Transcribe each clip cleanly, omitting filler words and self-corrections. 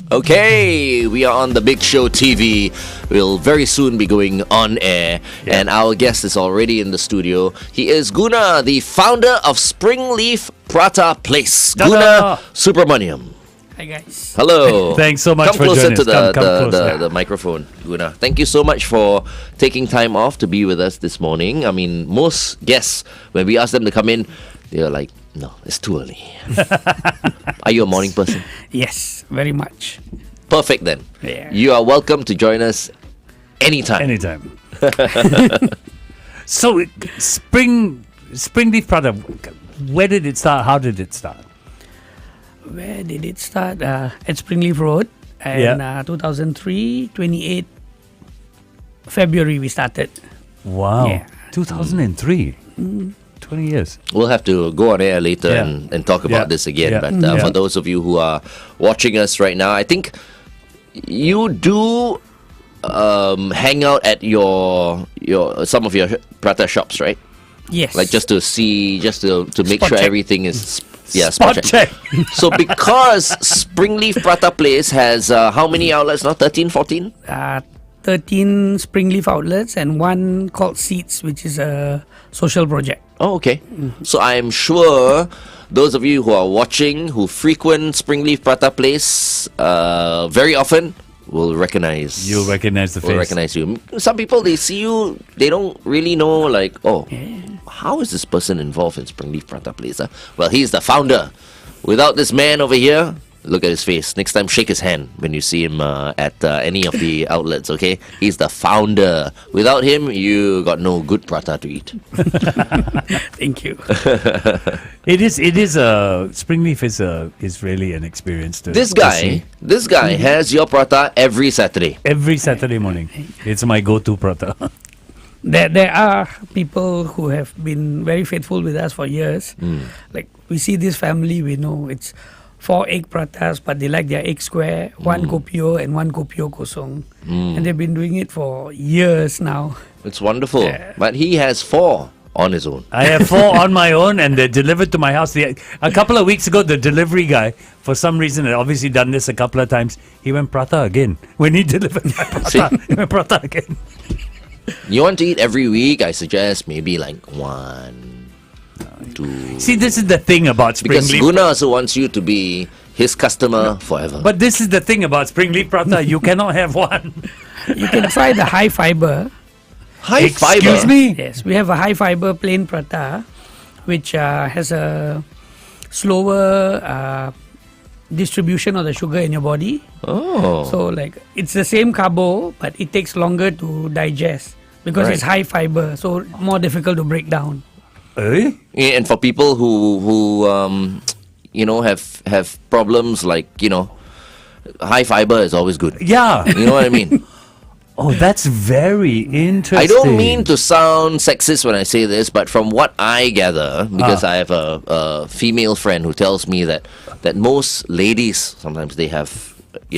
Okay, we are on the Big Show TV. We'll very soon be going on air, and our guest is already in the studio. He is Guna, the founder of Springleaf Prata Place. Guna Subramaniam. Hi guys. Hello. Thanks so much come for closer joining to us. Come closer. the microphone, Guna. Thank you so much for taking time off to be with us this morning. I mean, most guests, when we ask them to come in, they're like, no, it's too early. Are you a morning person? Yes, very much. Perfect then. Yeah. You are welcome to join us anytime. Anytime. So, Springleaf Prata, where did it start? How did it start? Where did it start? At Springleaf Road. And 2003, 28 February we started. Wow. Yeah. 2003. 20 years. We'll have to go on air later and talk about this again. But for those of you who are watching us right now, I think you do hang out at your some of your prata shops, right? Yes. Like just to see, just to make Spot sure check. everything is Spot check. So because Springleaf Prata Place has how many outlets now? 13, 14? 13 Springleaf outlets and one called Seeds, which is a social project. Oh, okay. So I'm sure those of you who are watching, who frequent Springleaf Prata Place very often, will recognize. You'll recognize the face. Will recognize you. Some people, they see you, they don't really know, like, how is this person involved in Springleaf Prata Place? Well, he's the founder. Without this man over here, look at his face. Next time, shake his hand when you see him at any of the outlets, okay? He's the founder. Without him, you got no good prata to eat. Thank you. It is Springleaf is really an experience to This to guy see. has your prata every Saturday. Every Saturday morning. It's my go-to prata. There are people who have been very faithful with us for years. Like we see this family, we know it's 4 egg pratas, but they like their egg square, 1 kopio and 1 kopio kosong. And they've been doing it for years now. It's wonderful. But he has 4 on his own. I have 4 on my own, and they're delivered to my house. A couple of weeks ago, the delivery guy, for some reason, had obviously done this a couple of times. He went prata again. When he delivered my prata, he went prata again. You want to eat every week? I suggest maybe like 1, 2. See, this is the thing about Because Springleaf. Guna also wants you to be his customer forever. But this is the thing about Springleaf Prata. You cannot have one. You can try the high fiber. High fiber? Excuse me? Yes, we have a high fiber plain prata, which has a slower distribution of the sugar in your body. Oh. So like it's the same carbo, but it takes longer to digest because it's high fiber, so more difficult to break down. Eh? And for people who you know, have problems like, you know, high fiber is always good. Yeah. You know what I mean? Oh, that's very interesting. I don't mean to sound sexist when I say this, but from what I gather, because I have a female friend who tells me that most ladies, sometimes they have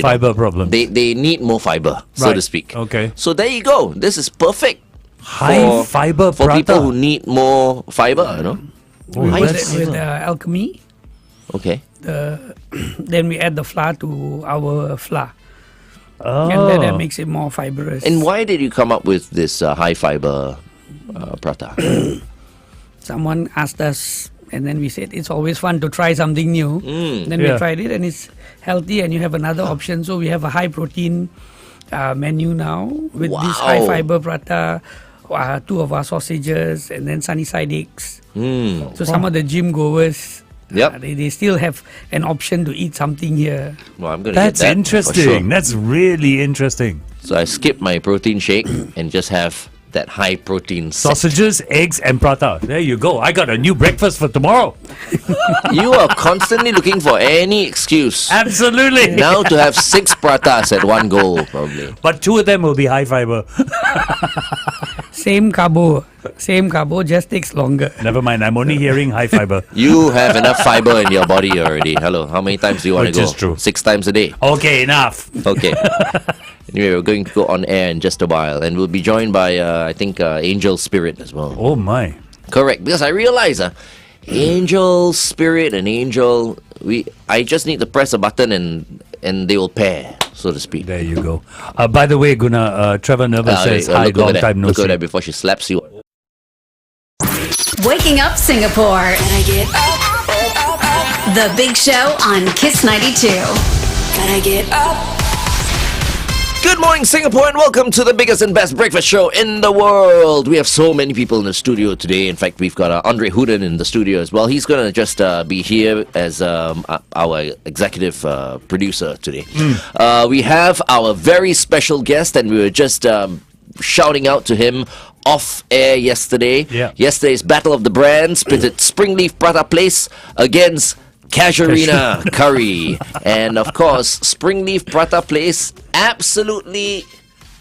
fiber problems. They need more fiber, so Right. to speak. Okay. So there you go. This is perfect. High fiber for prata. people who need more fiber, you know. Oh, We mix that's- it with alchemy. Okay. Then we add the flour to our flour. Oh. And then that makes it more fibrous. And why did you come up with this high fiber prata? Someone asked us, and then we said it's always fun to try something new. Then we Yeah. tried it, and it's healthy, and you have another option. So we have a high protein menu now with this high Wow. fiber prata, 2 of our sausages, and then sunny side eggs. So some of the gym goers, Yep. they still have an option to eat something here. Well, I'm gonna That's get that interesting. for sure. That's really interesting. So I skip my protein shake and just have that high protein set. Sausages, eggs, and prata. There you go. I got a new breakfast for tomorrow. You are constantly looking for any excuse Absolutely. now to have 6 pratas at one go, probably. But 2 of them will be high fiber. Same carbo, just takes longer. Never mind. I'm only hearing high fiber. You have enough fiber in your body already. Hello, how many times do you want to Which go? is true. 6 times a day. Okay, enough. Okay. Anyway, we're going to go on air in just a while, and we'll be joined by, I think, Angel Spirit as well. Oh my. Correct, because I realize Angel Spirit and Angel, I just need to press a button and and they will pair, so to speak. There you go. By the way, Guna, Trevor Nerva says, hi, look over long there. time no Look over see. there before she slaps you. Waking Up Singapore. Gotta get up. The Big Show on Kiss 92. Gotta get up. Good morning, Singapore, and welcome to the biggest and best breakfast show in the world. We have so many people in the studio today. In fact, we've got Andre Hooden in the studio as well. He's going to just be here as our executive producer today. We have our very special guest, and we were just shouting out to him off air yesterday. Yeah. Yesterday's Battle of the Brands pitted Springleaf Prata Place against Casuarina Curry. And of course, Springleaf Prata Place absolutely...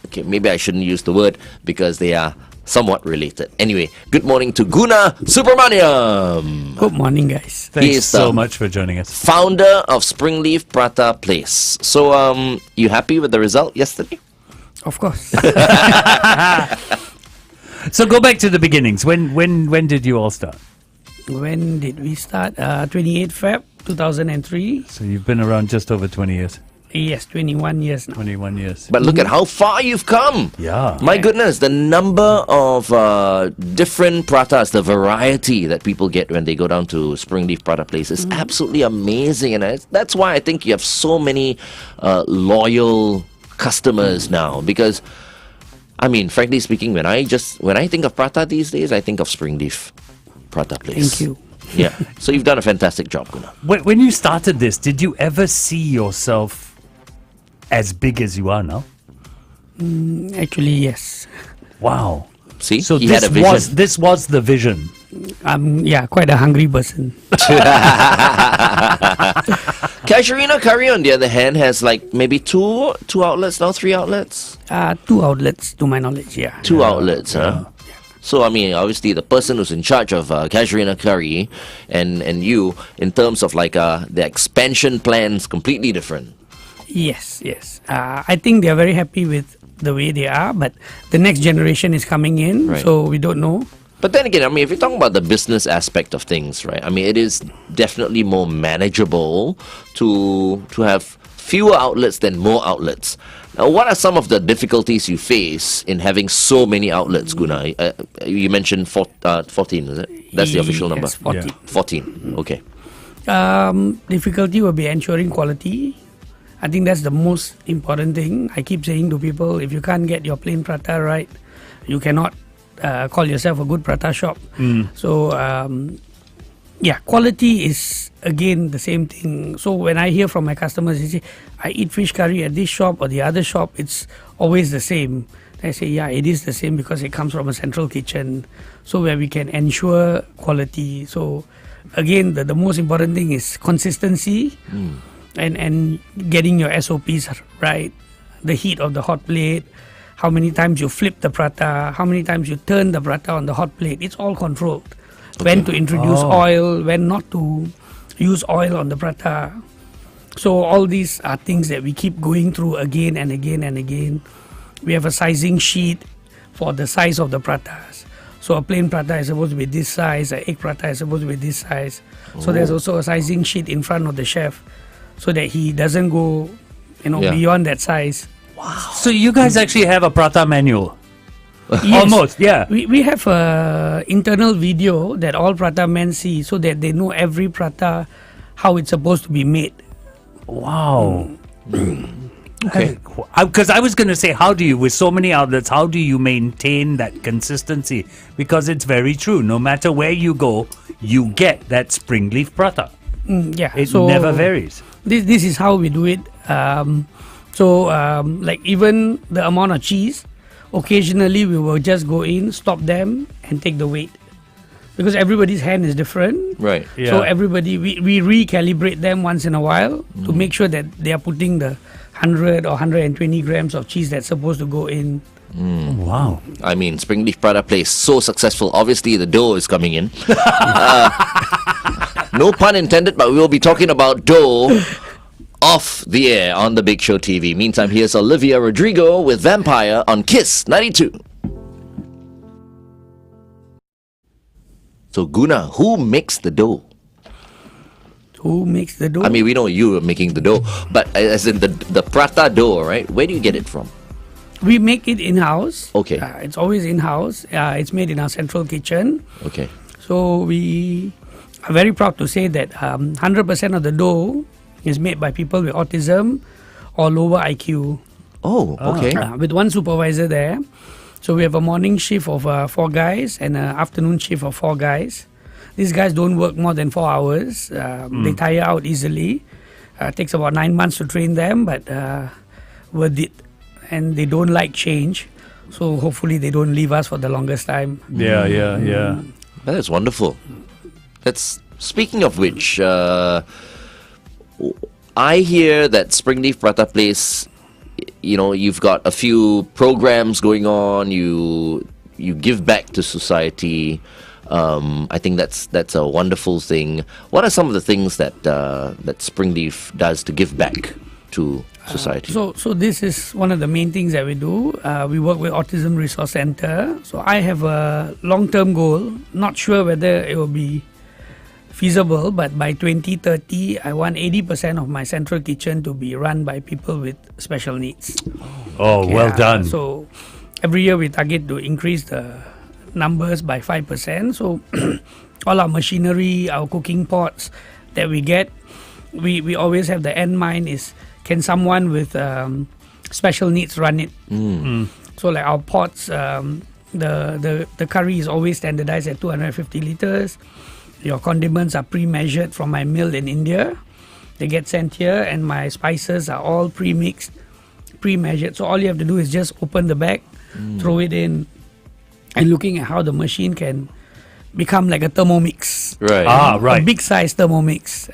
Okay, maybe I shouldn't use the word because they are somewhat related. Anyway, good morning to Guna Subramaniam. Good morning, guys. Thanks is so the- much for joining us. Founder of Springleaf Prata Place. So, you happy with the result yesterday? Of course. So go back to the beginnings. When did you all start? When did we start? 28 Feb 2003. So you've been around just over 20 years. Yes, 21 years now. 21 years. But look at how far you've come. Yeah. My goodness, the number of different pratas, the variety that people get when they go down to Springleaf Prata Place is absolutely amazing. And that's why I think you have so many loyal customers now. Because, I mean, frankly speaking, when I think of prata these days, I think of Springleaf Prata Place. Thank you. Yeah. So you've done a fantastic job, Guna. When you started this, did you ever see yourself as big as you are now? Actually, yes. Wow. See? So He had a vision. this was the vision. I'm quite a hungry person. Casuarina Curry, on the other hand, has like maybe two outlets now, 3 outlets? 2 outlets, to my knowledge, yeah. 2 outlets, huh? So, I mean, obviously, the person who's in charge of Casuarina Curry and you, in terms of like the expansion plans, completely different. Yes. I think they are very happy with the way they are, but the next generation is coming in, Right. so we don't know. But then again, I mean, if you're talking about the business aspect of things, right? I mean, it is definitely more manageable to have fewer outlets than more outlets. Now, what are some of the difficulties you face in having so many outlets, Guna? You mentioned 14, is it? That's the official number? Yes, 14. Yeah. 14, okay. Difficulty will be ensuring quality. I think that's the most important thing. I keep saying to people, if you can't get your plain prata right, you cannot call yourself a good prata shop. So, quality is again the same thing. So when I hear from my customers, they say, I eat fish curry at this shop or the other shop, it's always the same. I say, yeah, it is the same because it comes from a central kitchen. So where we can ensure quality. So again, the most important thing is consistency and getting your SOPs right. The heat of the hot plate, how many times you flip the prata, how many times you turn the prata on the hot plate. It's all controlled. When to introduce oil, when not to use oil on the prata. So all these are things that we keep going through again and again and again. We have a sizing sheet for the size of the pratas. So a plain prata is supposed to be this size, an egg prata is supposed to be this size. So there's also a sizing sheet in front of the chef so that he doesn't go beyond that size. So you guys actually have a prata manual? Yes. Almost, yeah. We have a internal video that all prata men see so that they know every prata, how it's supposed to be made. Wow. Okay. Because I was going to say, with so many outlets, how do you maintain that consistency? Because it's very true. No matter where you go, you get that Springleaf Prata. It so never varies. This is how we do it. Like even the amount of cheese, occasionally we will just go in, stop them, and take the weight. Because everybody's hand is different. Right. So everybody, we recalibrate them once in a while to make sure that they are putting the 100 or 120 grams of cheese that's supposed to go in. Wow. I mean, Springleaf Prata Place, so successful. Obviously, the dough is coming in. No pun intended, but we will be talking about dough off the air on the Big Show TV. Meantime, here's Olivia Rodrigo with Vampire on Kiss 92. So, Guna, who makes the dough? Who makes the dough? I mean, we know you are making the dough, but as in the prata dough, right? Where do you get it from? we make it in-house. Okay. It's always in-house. It's made in our central kitchen. Okay. So we are very proud to say that 100% of the dough is made by people with autism or lower IQ. Oh, okay. With one supervisor there. So we have a morning shift of 4 guys and an afternoon shift of 4 guys. These guys don't work more than 4 hours. They tire out easily. Takes about 9 months to train them, but worth it. And they don't like change. So hopefully they don't leave us for the longest time. Yeah. That is wonderful. That's speaking of which, I hear that Springleaf Prata Place, you know, you've got a few programs going on. You give back to society. I think that's a wonderful thing. What are some of the things that that Springleaf does to give back to society? So this is one of the main things that we do. We work with Autism Resource Center. So I have a long-term goal. Not sure whether it will be feasible, but by 2030, I want 80% of my central kitchen to be run by people with special needs. Oh, well done. So every year we target to increase the numbers by 5%. So all our machinery, our cooking pots that we get, we always have the end mind is, can someone with special needs run it? So like our pots, the curry is always standardized at 250 liters. Your condiments are pre-measured from my mill in India. They get sent here, and my spices are all pre-mixed, pre-measured. So all you have to do is just open the bag, throw it in, and looking at how the machine can become like a Thermomix. Right. A big size Thermomix.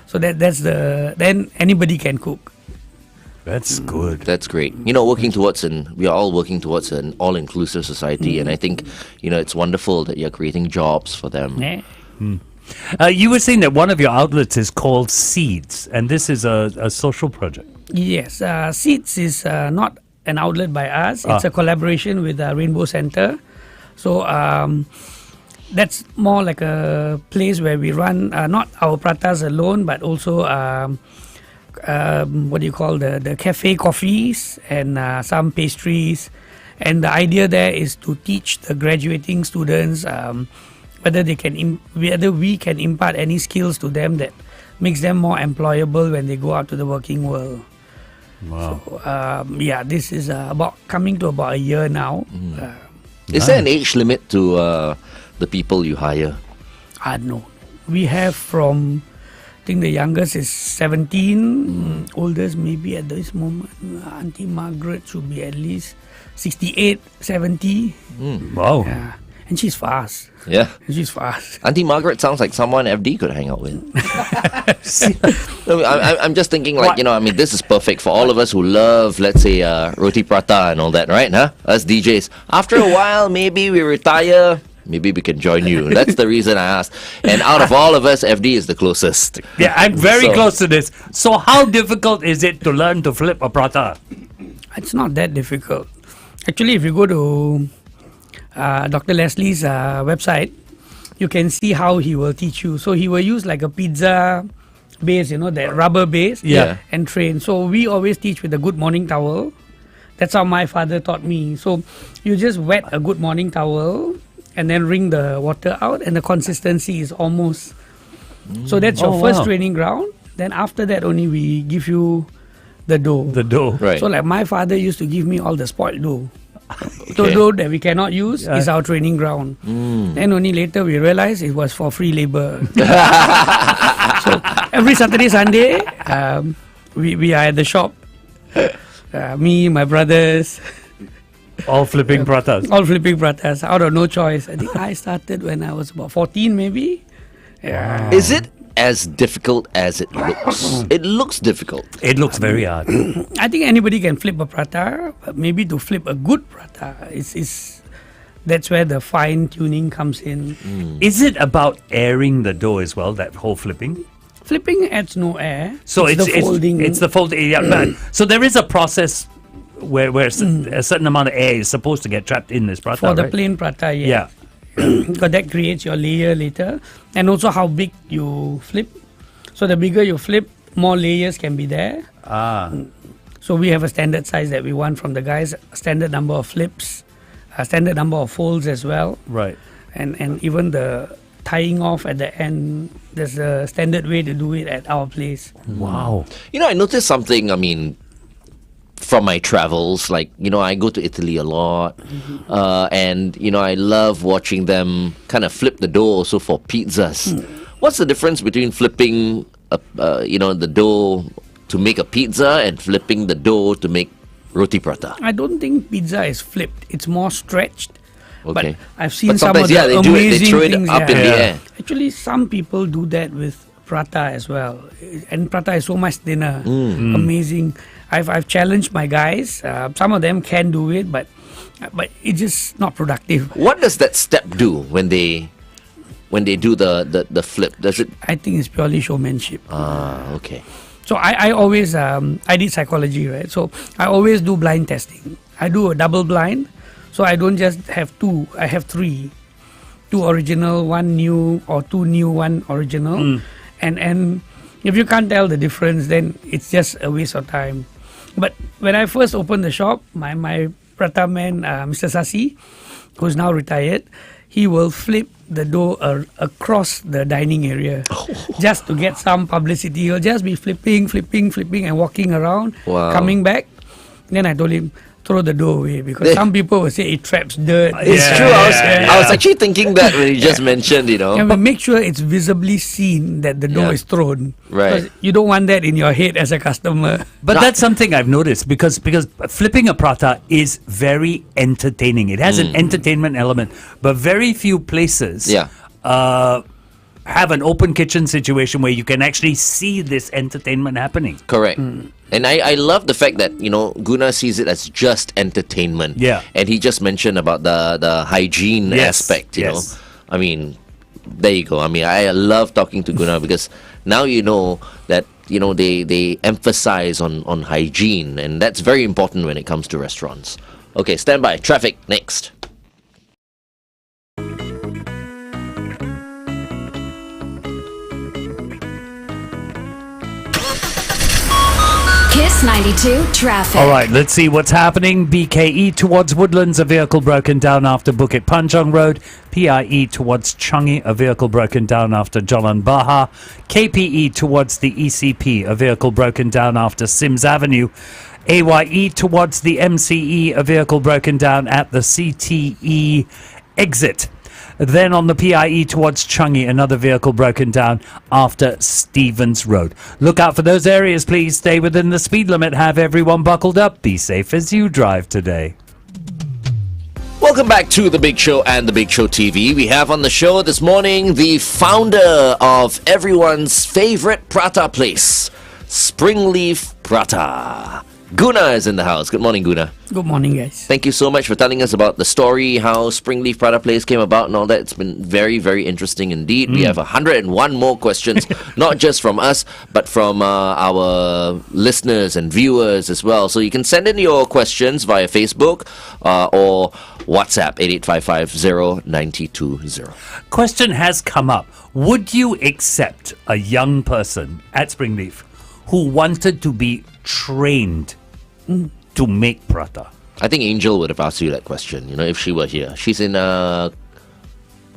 So then anybody can cook. That's good. That's great. You know, we are all working towards an all-inclusive society, and I think, you know, it's wonderful that you're creating jobs for them. Yeah. You were saying that one of your outlets is called Seeds, and this is a social project. Yes, Seeds is not an outlet by us. It's a collaboration with Rainbow Center. So that's more like a place where we run not our pratas alone, but also the cafe coffees and some pastries. And the idea there is to teach the graduating students whether we can impart any skills to them that makes them more employable when they go out to the working world. Wow. So this is coming to about a year now. Is there an age limit to the people you hire? No. We have from, I think the youngest is 17, oldest maybe at this moment, Auntie Margaret should be at least 68, 70. Wow. Yeah. And she's fast. Yeah. She's fast. Auntie Margaret sounds like someone FD could hang out with. No, I'm just thinking, like, you know, I mean, this is perfect for all of us who love, let's say, roti prata and all that, right? Huh? Us DJs. After a while, maybe we retire. Maybe we can join you. That's the reason I asked. And out of all of us, FD is the closest. Yeah, I'm very close to this. So how difficult is it to learn to flip a prata? It's not that difficult. Actually, if you go to Dr. Leslie's website, you can see how he will teach you. So he will use like a pizza base, you know, that rubber base, and train. So we always teach with a good morning towel. That's how my father taught me. So you just wet a good morning towel and then wring the water out, and the consistency is almost. So that's your first training ground. Then after that, only we give you the dough. The dough. Right. So like my father used to give me all the spoiled dough. So dough that we cannot use is our training ground. Then only later we realized it was for free labor. So every Saturday, Sunday, we are at the shop. Me, my brothers. All flipping pratas. All flipping pratas out of no choice. I think I started when I was about 14 maybe. Yeah. Is it as difficult as it looks? It looks difficult. It looks very hard. I think anybody can flip a prata, but maybe to flip a good prata that's where the fine tuning comes in. Is it about airing the dough as well, that whole flipping? Flipping adds no air. So it's the folding. It's the folding. Yeah, so there is a process where a certain amount of air is supposed to get trapped in this prata, for the right? plain prata, Yeah. Because that creates your layer later, and also how big you flip. So the bigger you flip, more layers can be there. So we have a standard size that we want from the guys, a standard number of flips, a standard number of folds as well. Right. And even the tying off at the end, there's a standard way to do it at our place. Wow. I noticed something, from my travels, like, I go to Italy a lot, and, I love watching them kind of flip the dough also for pizzas. What's the difference between flipping, the dough to make a pizza and flipping the dough to make roti prata? I don't think pizza is flipped. It's more stretched. Okay. But I've seen But some of sometimes, the they amazing throw it things. up in the air. Actually, some people do that with prata as well. And prata is so much thinner. Amazing. I've challenged my guys. Some of them can do it, but it's just not productive. What does that step do when they do the flip? Does it? I think it's purely showmanship. Okay. So I always, I did psychology, right? So I always do blind testing. I do a double blind. So I don't just have two, I have three. Two original, one new, or two new, one original. And if you can't tell the difference, then it's just a waste of time. But when I first opened the shop, my prata man, Mr. Sasi, who's now retired, he will flip the dough across the dining area just to get some publicity. He'll just be flipping, and walking around, coming back. Then I told him, throw the dough away, because some people will say it traps dirt. It's true. I was actually thinking that when you just mentioned, And we make sure it's visibly seen that the dough is thrown. Right. Because you don't want that in your head as a customer. But that's something I've noticed because flipping a prata is very entertaining. It has an entertainment element, but very few places have an open kitchen situation where you can actually see this entertainment happening. Correct. And I love the fact that, Guna sees it as just entertainment. Yeah. And he just mentioned about the hygiene aspect, you know. I mean, there you go. I mean, I love talking to Guna because now you know that, they emphasize on hygiene, and that's very important when it comes to restaurants. Okay, stand by. Traffic next. Kiss 92 traffic. All right, let's see what's happening. BKE towards Woodlands, a vehicle broken down after Bukit Panjang Road. PIE towards Changi, a vehicle broken down after Jalan Bahar. KPE towards the ECP, a vehicle broken down after Sims Avenue. AYE towards the MCE, a vehicle broken down at the CTE exit. Then on the PIE towards Changi, another vehicle broken down after Stevens Road. Look out for those areas, please. Stay within the speed limit. Have everyone buckled up. Be safe as you drive today. Welcome back to The Big Show and The Big Show TV. We have on the show this morning the founder of everyone's favorite prata place, Springleaf Prata. Guna is in the house. Good morning, Guna. Good morning, guys. Thank you so much for telling us about the story, how Springleaf Prata Place came about and all that. It's been very, very interesting indeed. We have 101 more questions, not just from us, but from our listeners and viewers as well. So you can send in your questions via Facebook or WhatsApp 88550920. Question has come up. Would you accept a young person at Springleaf who wanted to be trained to make prata? I think Angel would have asked you that question, if she were here. She's in, where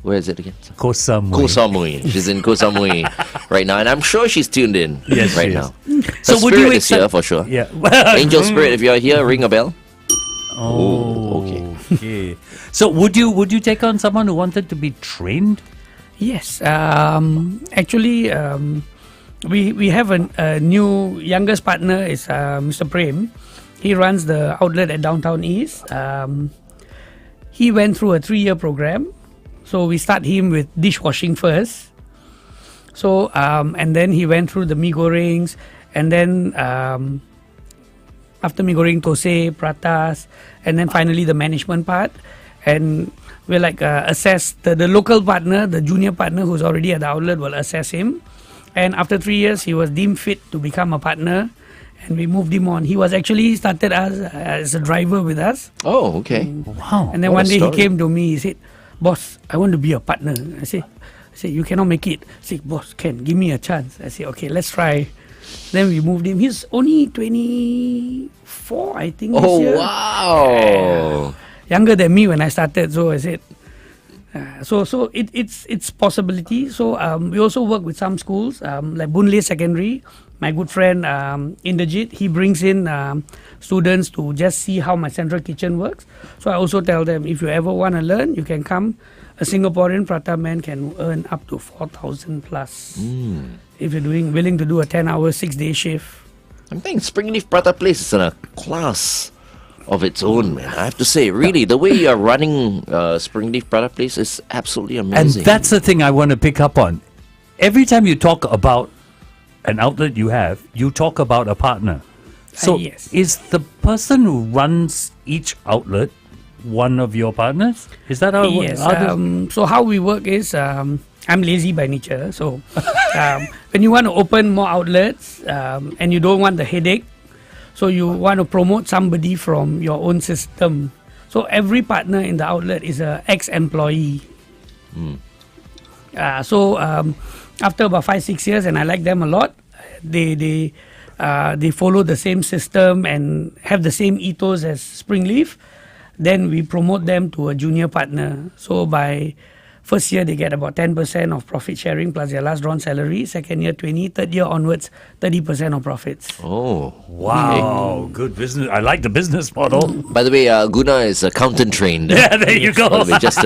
is it again? Koh Samui. Koh Samui. She's in Koh Samui right now, and I'm sure she's tuned in right now. So Her would you spirit is here accept? for sure. Yeah. Angel Spirit, if you're here, ring a bell. Okay. So would you take on someone who wanted to be trained? Yes. Actually, we have a new youngest partner is Mr. Prem. He runs the outlet at Downtown East. He went through a 3-year program. So we start him with dishwashing first. So and then he went through the mee goreng, and then after mee goreng, thosai, pratas, and then finally the management part. And we'll assess the local partner, the junior partner who's already at the outlet will assess him. And after 3 years, he was deemed fit to become a partner, and we moved him on. He was actually started as a driver with us. Oh, okay. Wow. And then What one a day story. he came to me, he said, "Boss, I want to be a partner." I said, I said, you cannot make it. I said, boss, give me a chance. I said, okay, let's try. Then we moved him. He's only 24, I think, this year. Wow. Younger than me when I started. So I said, so it's possibility. So we also work with some schools, like Boon Lay Secondary. My good friend Inderjit, he brings in students to just see how my central kitchen works. So I also tell them, if you ever want to learn, you can come. A Singaporean prata man can earn up to 4,000 plus. If you're willing to do a 10-hour, 6-day shift. I think Springleaf Prata Place is in a class of its own, man. I have to say, really, the way you're running Springleaf Prata Place is absolutely amazing. And that's the thing I want to pick up on. Every time you talk about an outlet you have, you talk about a partner. So yes. Is the person who runs each outlet one of your partners? Is that how it works? Yes. So how we work is, I'm lazy by nature. So when you want to open more outlets and you don't want the headache, so you want to promote somebody from your own system. So every partner in the outlet is an ex-employee. So after about 5-6 years, and I like them a lot, they follow the same system and have the same ethos as Springleaf. Then we promote them to a junior partner. So by first year, they get about 10% of profit sharing plus their last drawn salary. Second year, 20%. Third year onwards, 30% of profits. Oh, wow. Good business. I like the business model. By the way, Guna is accountant trained. Yeah, there you go. By the way, just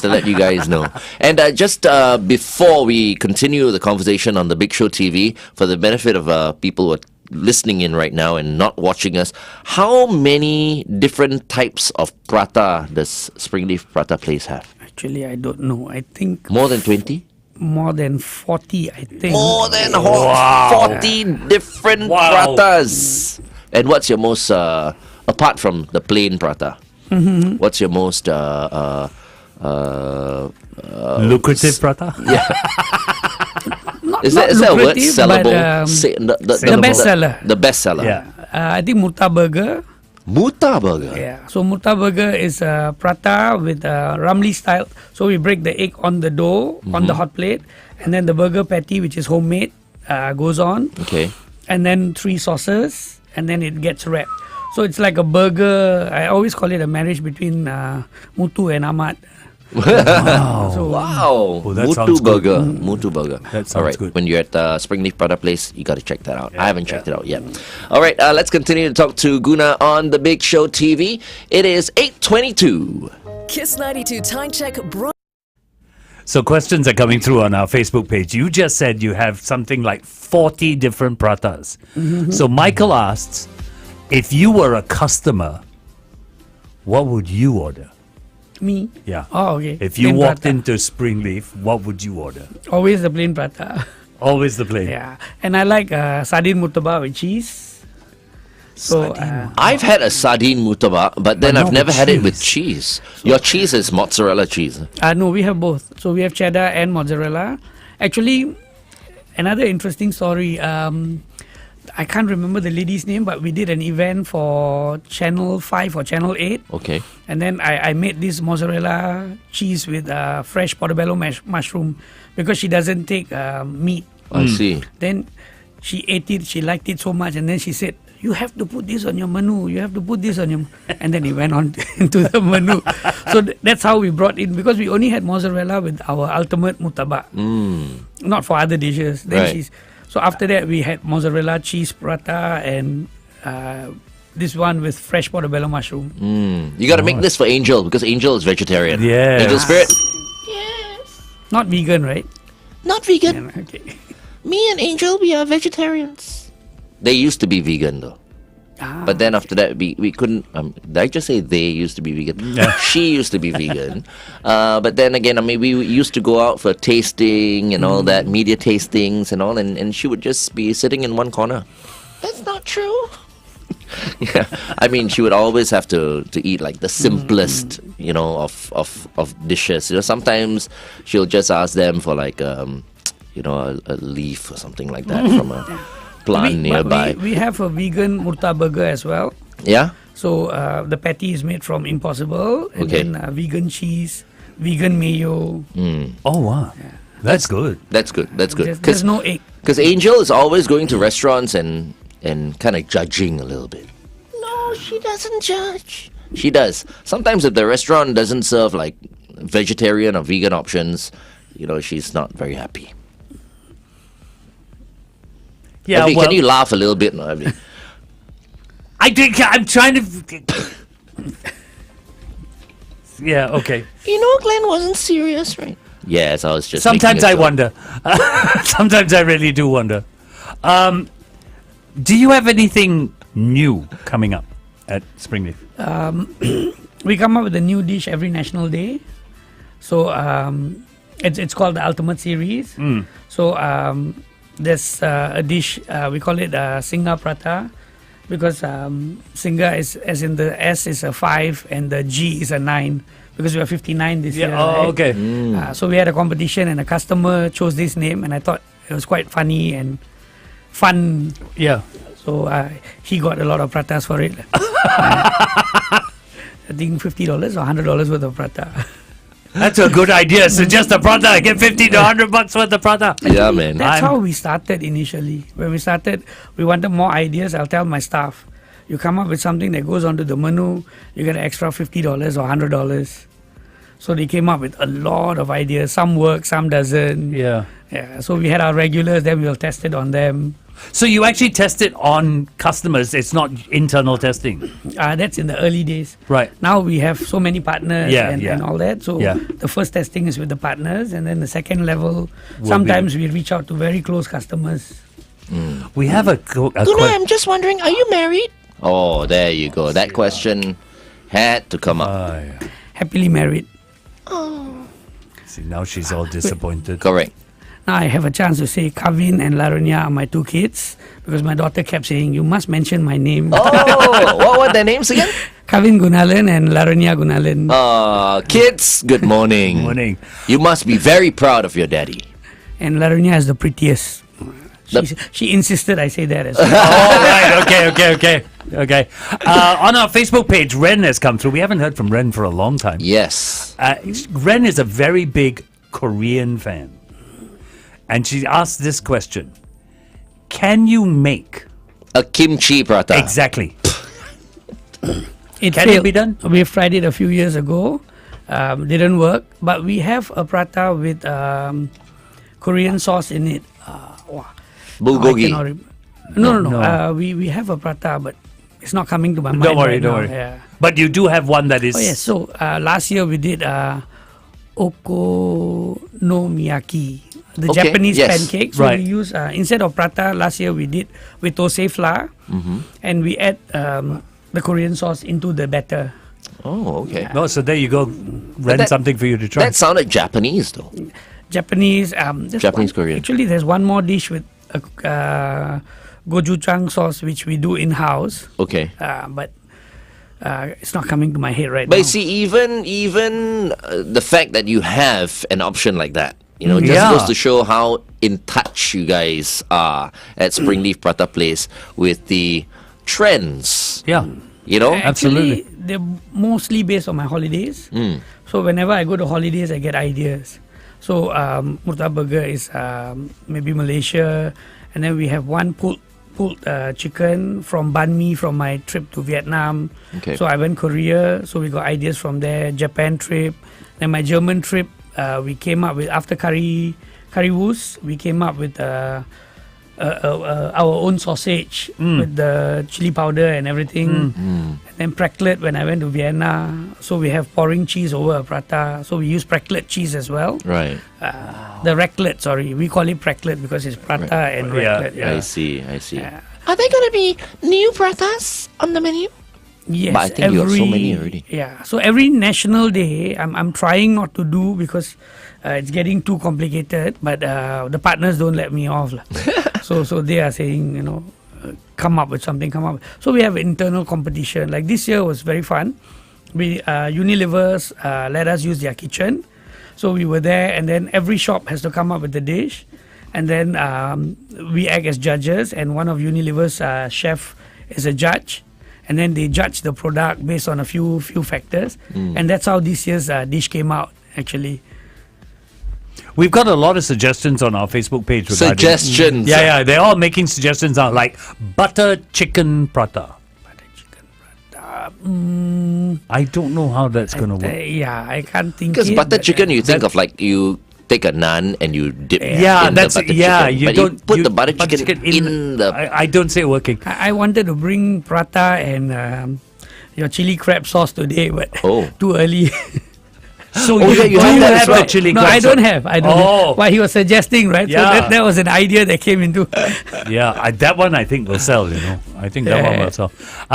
to let you guys know. And just before we continue the conversation on the Big Show TV, for the benefit of people who are listening in right now and not watching us, how many different types of prata does Springleaf Prata Place have? Actually, I don't know. I think More than 20? more than 40, I think. More than Wow. 40 different Wow. pratas. And what's your most, apart from the plain prata, what's your most Lucrative prata? Not, is not that a word? lucrative, Sellable? but, the best seller. The best seller. Yeah. I think Murta Burger. Muta burger. Yeah. So Murta Burger is a prata with Ramly style. So we break the egg on the dough, on the hot plate. And then the burger patty, which is homemade, goes on. Okay. And then 3 sauces. And then it gets wrapped. So it's like a burger. I always call it a marriage between Mutu and Ahmad. Wow. So, Wow. Oh, that Mutu sounds good. burger. Mutu burger. That sounds All right. good. When you're at Springleaf Prata Place, you got to check that out. I haven't checked it out yet. All right. Let's continue to talk to Guna on the Big Show TV. It is 8:22. Kiss 92 Time Check brought. So questions are coming through on our Facebook page. You just said you have something like 40 different pratas. So Michael asks, if you were a customer, what would you order? me. Yeah. Oh, okay. If you Plain walked prata. into Springleaf, what would you order? Always the plain prata. Always the plain. Yeah. And I like sardine murtabak with cheese. So, I've had a sardine murtabak, but then But I've not never with had it with cheese. cheese. Your cheese is mozzarella cheese. no, we have both. So we have cheddar and mozzarella. Actually, another interesting story. I can't remember the lady's name, but we did an event for Channel 5 or Channel 8. Okay. And then I made this mozzarella cheese with fresh portobello mushroom because she doesn't take meat. I see. Then she ate it, she liked it so much, and then she said, you have to put this on your menu. You have to put this on your... And then it went on into the menu. So that's how we brought in, because we only had mozzarella with our ultimate murtabak. Not for other dishes. Then Right. So after that, we had mozzarella cheese prata and this one with fresh portobello mushroom. You got to make this for Angel because Angel is vegetarian. Yes. Angel Spirit. Not vegan, right? Not vegan. Yeah, okay. Me and Angel, we are vegetarians. They used to be vegan though. But then after that, we couldn't. Did I just say they used to be vegan? She used to be vegan. But then again, I mean, we used to go out for tasting and all that, media tastings and all, and she would just be sitting in one corner. That's not true. Yeah, I mean, she would always have to eat like the simplest, you know, of dishes. You know, sometimes she'll just ask them for like, you know, a leaf or something like that from a plant nearby. We have a vegan murta burger as well. Yeah. So the patty is made from Impossible, and Okay. then vegan cheese, vegan mayo. Oh, wow. That's good. That's good. That's good. There's no egg. Because Angel is always going to restaurants and kind of judging a little bit. No, she doesn't judge. She does. Sometimes if the restaurant doesn't serve like vegetarian or vegan options, she's not very happy. Yeah, Abby, well, can you laugh a little bit? No, Abby? I think I'm trying to. Yeah, okay. Glenn wasn't serious, right? Yes, I was just. Sometimes making a I joke. wonder. Sometimes I really do wonder. Do you have anything new coming up at Springleaf? We come up with a new dish every National Day. So it's called the Ultimate Series. So there's a dish, we call it Singa Prata, because Singa is, as in the S is a 5 and the G is a 9, because we are 59 this year. Oh, right? okay. So we had a competition and a customer chose this name, and I thought it was quite funny and fun. Yeah. So he got a lot of pratas for it. I think $50 or $100 worth of prata. That's a good idea. Suggest a prata. I get $50 to $100 worth of prata. Yeah, man. That's how we started initially. When we started, we wanted more ideas. I'll tell my staff, you come up with something that goes onto the menu, you get an extra $50 or $100. So they came up with a lot of ideas. Some work, some doesn't. Yeah. So we had our regulars, then we'll test it on them. So you actually test it on customers. It's not internal testing. That's in the early days. Right. Now we have so many partners Yeah, and, yeah. and all that. So Yeah. the first testing is with the partners, and then the second level, sometimes we reach out to very close customers. We have a I'm just wondering, are you married? Oh, there you go. That question had to come up. Happily married. See, now she's all disappointed. Correct. Now I have a chance to say Kavin and Laronia are my two kids, because my daughter kept saying, you must mention my name. Oh, what were their names again? Kavin Gunalan and Laronia Gunalan. Kids, good morning. Morning. You must be very proud of your daddy. And Laronia is the prettiest. She insisted I say that as well. Oh, right. Okay. On our Facebook page, Ren has come through. We haven't heard from Ren for a long time. Yes. Ren is a very big Korean fan. And she asked this question. Can you make... A kimchi prata. Exactly. Can it be done? We tried it a few years ago. Didn't work. But we have a prata with Korean sauce in it. Bulgogi. No. We have a prata, but it's not coming to my mind. Don't worry. Yeah. But you do have one that is... Oh, yes. So last year we did okonomiyaki, the Okay, Japanese yes. pancake. So Right. we use, instead of prata, last year we did with tosei flour, and we add the Korean sauce into the batter. Oh, okay. Oh, so there you go. Ren, that- something for you to try. That sounded Japanese, though. Japanese, Japanese, Korean. Actually, there's one more dish with gochujang sauce, which we do in-house, Okay. but it's not coming to my head right But now. you see, even the fact that you have an option like that, just Yeah. goes to show how in touch you guys are at Springleaf Prata Place with the trends. Yeah. Actually, they're mostly based on my holidays. So whenever I go to holidays, I get ideas. So Murta Burger is maybe Malaysia, and then we have one pulled chicken from banh mi from my trip to Vietnam. Okay. So I went Korea, so we got ideas from there. Japan trip, then my German trip, we came up with, after currywurst, we came up with our own sausage with the chili powder and everything. And then cracklet when I went to Vienna. So we have pouring cheese over a prata. So we use cracklet cheese as well. Right. The raclette, sorry. We call it cracklet because it's prata and raclette. I see. Yeah. Are there going to be new pratas on the menu? Yes, But I think you have so many already. Yeah, so every National Day, I'm trying not to do because it's getting too complicated. But the partners don't let me off, lah. so they are saying, come up with something. So we have internal competition. Like this year was very fun. We Unilever's let us use their kitchen, so we were there, and then every shop has to come up with the dish, and then we act as judges, and one of Unilever's chef is a judge. And then they judge the product based on a few factors, and that's how this year's dish came out. Actually, We've got a lot of suggestions on our Facebook page. Regarding, Suggestions. Yeah, they're all making suggestions out like butter chicken prata. I don't know how that's going to work. I can't think. Because butter but, chicken, you think of like you take a naan and you dip Yeah, in that's the butter yeah. chicken. You But don't put the butter chicken in the. I don't see it working. I wanted to bring prata and your chili crab sauce today, but Oh. too early. So Oh, yeah, you do have that as the well. chili No, crab I don't sauce. have. I don't Oh. have. But he was suggesting, right? Yeah. So that was an idea that came into. Yeah, that one I think will sell, you know. I think that one Yeah. will sell.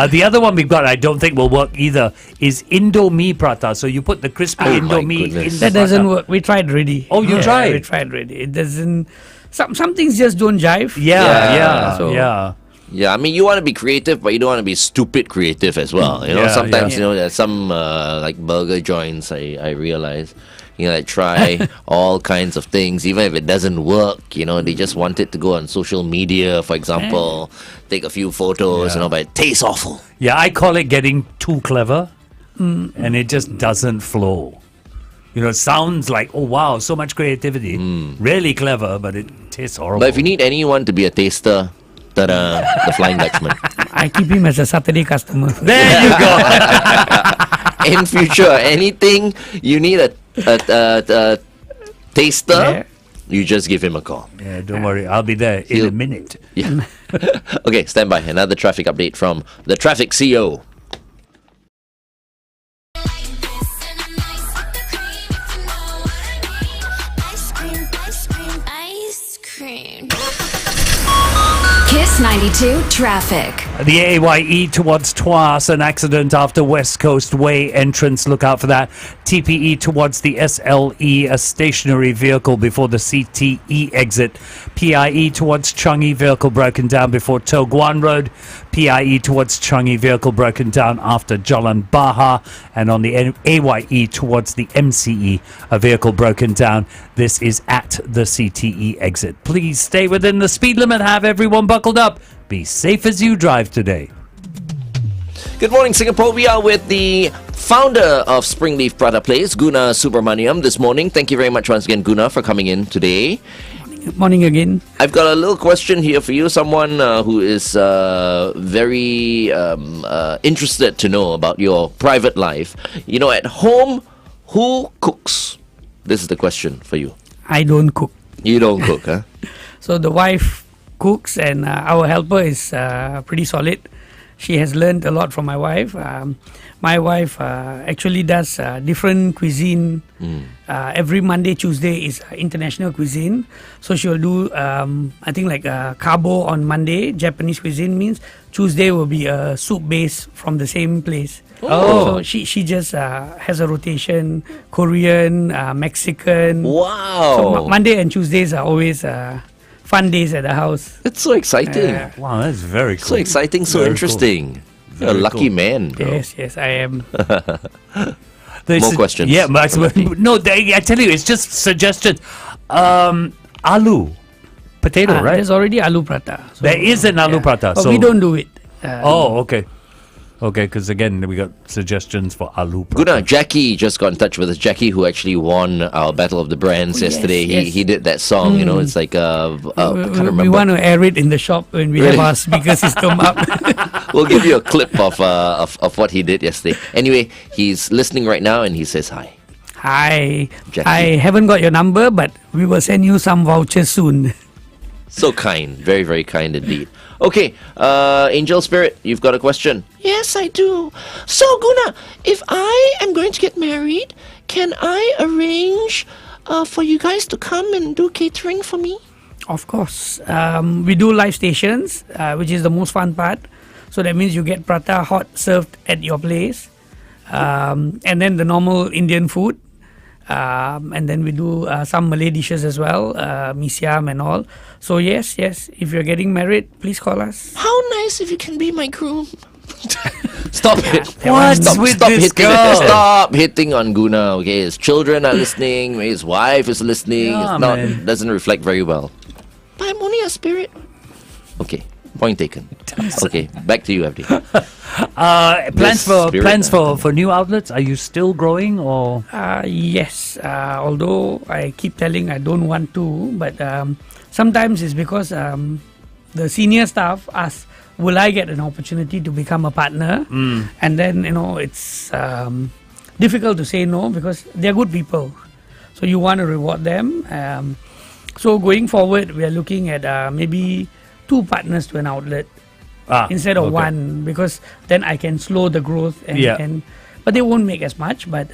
The other one we've got, I don't think will work either, is Indomie prata. So you put the crispy Oh my Indomie goodness. in That the doesn't prata. work. We tried already. Oh, you tried? We tried already. It doesn't. Some things just don't jive. Yeah. So- Yeah, I mean, you want to be creative, but you don't want to be stupid creative as well. You know, Yeah, sometimes, yeah. you know, there's some like burger joints, I realize, you know, they try all kinds of things, even if it doesn't work, you know, they just want it to go on social media, for example, take a few photos, you know, but it tastes awful. Yeah, I call it getting too clever, and it just doesn't flow. You know, it sounds like, oh wow, so much creativity, really clever, but it tastes horrible. But if you need anyone to be a taster, ta-da, the Flying Dutchman. I keep him as a Saturday customer. There you go. In future, anything you need a taster, Yeah. you just give him a call. Yeah, don't worry, I'll be there in a He'll- minute. Yeah. Okay, stand by. Another traffic update from the traffic CEO. Ice cream. Kiss 92 traffic. The AYE towards Tuas, an accident after West Coast Way entrance. Look out for that. TPE towards the SLE, a stationary vehicle before the CTE exit. PIE towards Changi, vehicle broken down before To Guan Road. PIE towards Changi, vehicle broken down after Jalan Baha. And on the AYE towards the MCE, a vehicle broken down. This is at the CTE exit. Please stay within the speed limit. Have everyone buckled up. Be safe as you drive today. Good morning, Singapore. We are with the founder of Springleaf Prata Place, Guna Subramaniam, this morning. Thank you very much once again, Guna, for coming in today. Morning again. I've got a little question here for you. Someone who is very interested to know about your private life. You know, at home, who cooks? This is the question for you. I don't cook. You don't cook, huh? So the wife cooks, and our helper is pretty solid. She has learned a lot from my wife. My wife actually does different cuisine. Every Monday, Tuesday is international cuisine. So she'll do, I think, like carbo on Monday. Japanese cuisine means Tuesday will be a soup base from the same place. Oh. So she just has a rotation. Korean, Mexican. Wow. So Monday and Tuesdays are always fun days at the house. It's so exciting. Wow, that's very cool. So exciting, so Very cool. interesting. You're a Very lucky cool. man. bro. Yes, I am. There's More questions? Yeah, but Alright. no, I tell you, it's just suggestions. Aloo, potato, right? There's already aloo prata. So, There is an aloo prata, But so- we don't do it. Oh, okay. Okay, because again, we got suggestions for aloo. Guna, Jackie just got in touch with us. Jackie, who actually won our Battle of the Brands Oh, yes, yesterday. yes. He did that song, you know, it's like, I can't remember. We want to air it in the shop when we Really? have our speaker system up. We'll give you a clip of what he did yesterday. Anyway, he's listening right now and he says hi. Hi. Jackie. I haven't got your number, but we will send you some vouchers soon. So kind. Very, very kind indeed. Okay, Angel Spirit, you've got a question. Yes, I do. So, Guna, if I am going to get married, can I arrange for you guys to come and do catering for me? Of course. We do live stations, which is the most fun part. So that means you get prata hot served at your place. And then the normal Indian food. And then we do some Malay dishes as well, mee siam and all. So yes, if you're getting married, please call us. How nice if you can be my groom. Stop it. What's Stop, with stop this hitting girl? Stop hitting on Guna, okay? His children are listening, his wife is listening. Yeah, It's not man. doesn't reflect very well. But I'm only a spirit. Okay. Point taken. Okay, back to you, FD. Plans for new outlets? Are you still growing or? Yes, although I keep telling I don't want to, but sometimes it's because the senior staff ask, will I get an opportunity to become a partner? And then, it's difficult to say no because they're good people. So you want to reward them. So going forward, we are looking at maybe 2 partners to an outlet instead of one, because then I can slow the growth and but they won't make as much, but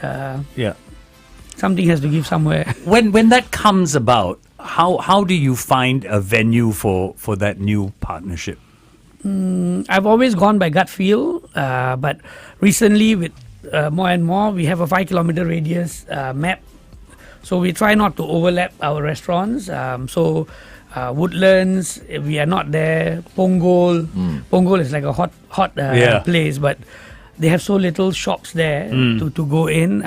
something has to give somewhere. When that comes about, how do you find a venue for that new partnership? I've always gone by gut feel, but recently with more and more, we have a 5-kilometer radius map. So we try not to overlap our restaurants. Woodlands, we are not there. Punggol is like a hot place, but they have so little shops there to go in.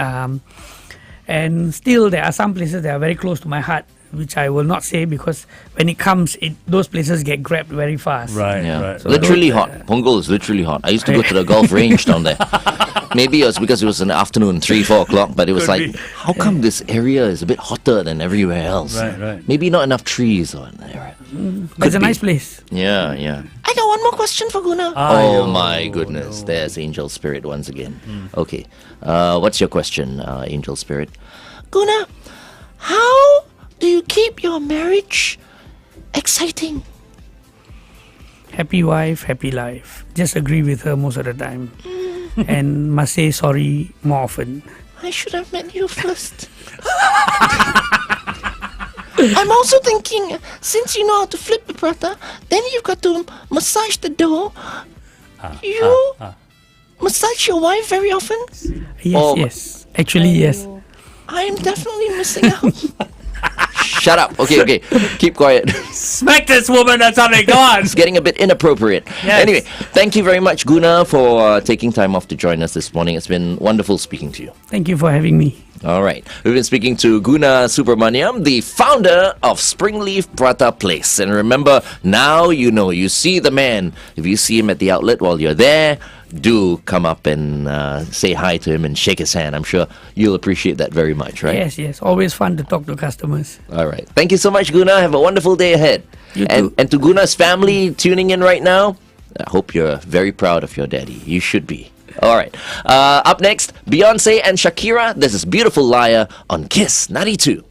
And still, there are some places that are very close to my heart, which I will not say because when it comes, those places get grabbed very fast. Right. So literally hot. Punggol is literally hot. I used to go to the golf range down there. Maybe it was because it was in the afternoon, 3-4 o'clock, but it was how come this area is a bit hotter than everywhere else? Right. Maybe not enough trees or in the area. But it's a nice place. Yeah. I got one more question for Guna. Oh my goodness, there's Angel Spirit once again. Okay, what's your question, Angel Spirit? Guna, how do you keep your marriage exciting? Happy wife, happy life. Just agree with her most of the time. And must say sorry more often. I should have met you first. I'm also thinking, since you know how to flip the prata, then you've got to massage the dough. You massage your wife very often? Yes. Actually, yes. I'm definitely missing out. Shut up. Okay. Keep quiet. Smack this woman or something. Go on. It's getting a bit inappropriate. Yes. Anyway, thank you very much, Guna, for taking time off to join us this morning. It's been wonderful speaking to you. Thank you for having me. All right. We've been speaking to Guna Subramaniam, the founder of Springleaf Prata Place. And remember, now you know, you see the man. If you see him at the outlet while you're there, do come up and say hi to him and shake his hand. I'm sure you'll appreciate that very much, right? Yes. Always fun to talk to customers. All right. Thank you so much, Guna. Have a wonderful day ahead. You too. And to Guna's family tuning in right now, I hope you're very proud of your daddy. You should be. All right. Up next, Beyonce and Shakira. This is Beautiful Liar on Kiss 92.